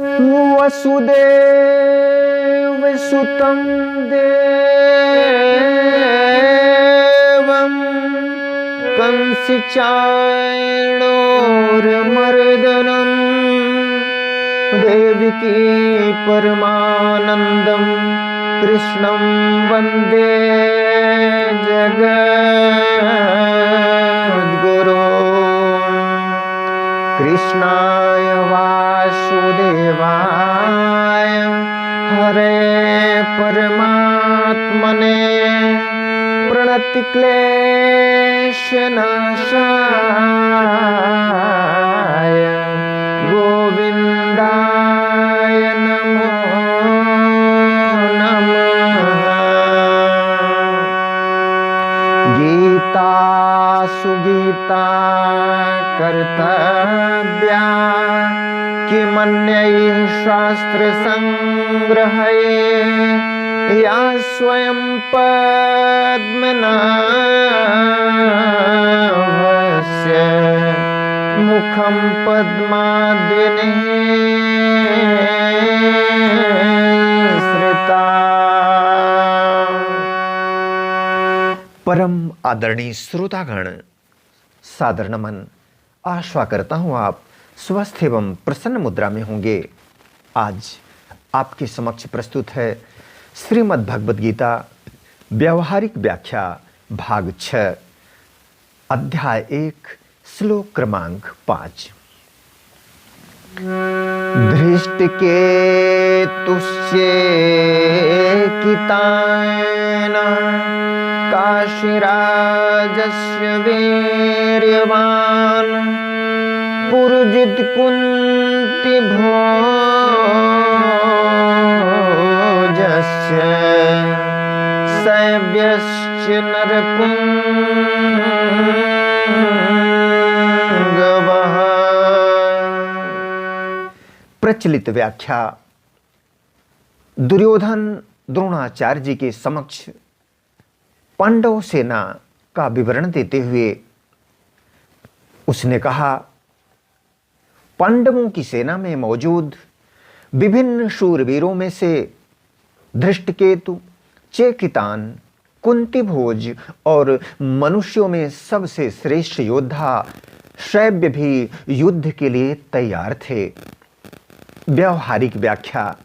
वसुदेव सुतं देवं कंसचाणूरमर्दनं देवकी परमानन्दं कृष्णं वन्दे जगद्गुरो। कृष्णाय वासुदेवाय हरे परमात्मने प्रणतिक्लेशनाशाय गोविन्दाय नमो नमः। गीता सुगीता कर्तव्या किमन्यैः शास्त्रसङ्ग्रहैः या स्वयं पद्मनाभस्य मुखं पद्माद्विनिसृता। परम आदरणीय श्रोतागण, सादर नमन। आशा करता हूं आप स्वस्थ एवं प्रसन्न मुद्रा में होंगे। आज आपके समक्ष प्रस्तुत है श्रीमद् भगवद गीता व्यावहारिक व्याख्या भाग 6 अध्याय 1 श्लोक क्रमांक 5। धृष्टकेतुश्चेकितान काशीराजस्य वीर्यवान् पुरुजित कुन्ती भोजस्य शैव्यश्च नरपुंगवः। प्रचलित व्याख्या। दुर्योधन द्रोणाचार्य जी के समक्ष पांडव सेना का विवरण देते हुए उसने कहा, पांडवों की सेना में मौजूद विभिन्न शूरवीरों में से धृष्टकेतु, चेकितान, कुंतीभोज और मनुष्यों में सबसे श्रेष्ठ योद्धा शैव्य भी युद्ध के लिए तैयार थे। व्यावहारिक व्याख्या।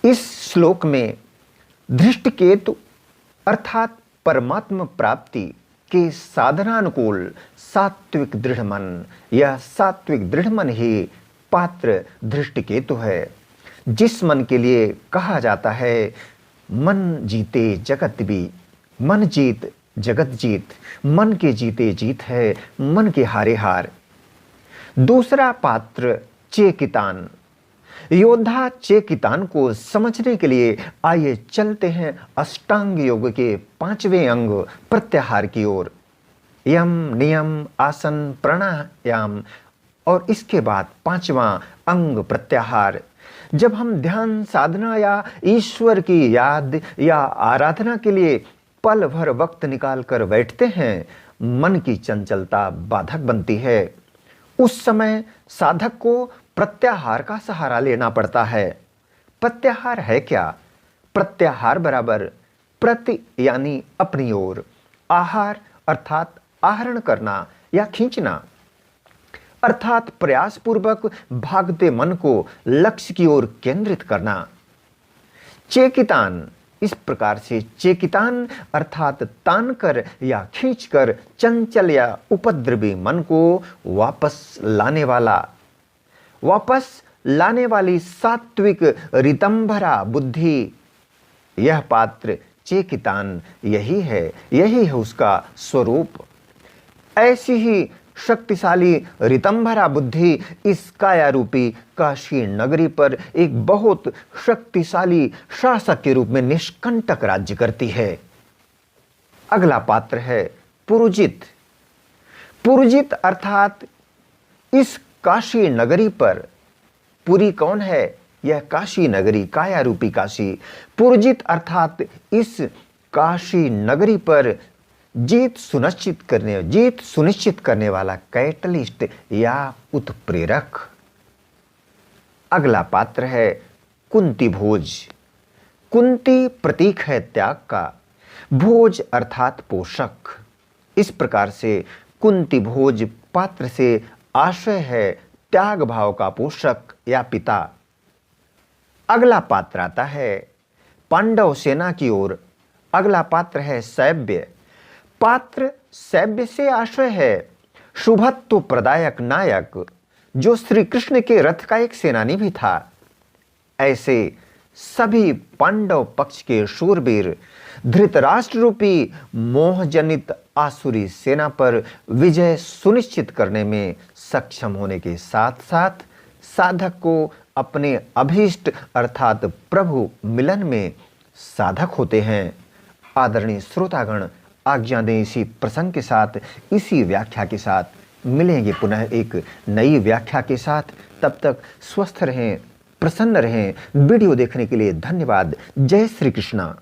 इस श्लोक में धृष्टकेतु अर्थात परमात्मा प्राप्ति के साधनानुकूल सात्विक दृढ़ मन, यह सात्विक दृढ़ मन ही पात्र धृष्टकेतु है, जिस मन के लिए कहा जाता है मन जीते जगत भी, मन जीत जगत जीत, मन के जीते जीत है, मन के हारे हार। दूसरा पात्र चेकितान। योद्धा चेकितान को समझने के लिए आइए चलते हैं अष्टांग योग के 5वें अंग प्रत्याहार की ओर। यम, नियम, आसन, प्राणायाम और इसके बाद 5वां अंग प्रत्याहार। जब हम ध्यान साधना या ईश्वर की याद या आराधना के लिए पल भर वक्त निकाल कर बैठते हैं, मन की चंचलता बाधक बनती है। उस समय साधक को प्रत्याहार का सहारा लेना पड़ता है। प्रत्याहार है क्या? प्रत्याहार बराबर प्रति यानी अपनी ओर, आहार अर्थात आहरण करना या खींचना, अर्थात प्रयास पूर्वक भागते मन को लक्ष्य की ओर केंद्रित करना। चेकितान। इस प्रकार से चेकितान अर्थात तान कर या खींचकर चंचल या उपद्रवी मन को वापस लाने वाली सात्विक रितंभरा बुद्धि, यह पात्र चेकितान यही है उसका स्वरूप। ऐसी ही शक्तिशाली रितंभरा बुद्धि इस काया रूपी काशी नगरी पर एक बहुत शक्तिशाली शासक के रूप में निष्कंटक राज्य करती है। अगला पात्र है पुरुजित। पुरुजित अर्थात इस काशी नगरी पर, पुरी कौन है? यह काशी नगरी, काया रूपी काशी। पुरुजित अर्थात इस काशी नगरी पर जीत सुनिश्चित करने वाला कैटलिस्ट या उत्प्रेरक। अगला पात्र है कुंती भोज। कुंती प्रतीक है त्याग का, भोज अर्थात पोषक। इस प्रकार से कुंती भोज पात्र से आशय है त्याग भाव का पोषक या पिता। अगला पात्र आता है पांडव सेना की ओर। अगला पात्र है सैव्य। पात्र सैव्य से आशय है शुभत्व प्रदायक नायक, जो श्री कृष्ण के रथ का एक सेनानी भी था। ऐसे सभी पांडव पक्ष के शूरवीर धृतराष्ट्र रूपी मोहजनित आसुरी सेना पर विजय सुनिश्चित करने में सक्षम होने के साथ साथ साधक को अपने अभीष्ट अर्थात प्रभु मिलन में साधक होते हैं। आदरणीय श्रोतागण, आज्ञा दें इसी प्रसंग के साथ, इसी व्याख्या के साथ मिलेंगे पुनः एक नई व्याख्या के साथ। तब तक स्वस्थ रहें, प्रसन्न रहें। वीडियो देखने के लिए धन्यवाद। जय श्री कृष्णा।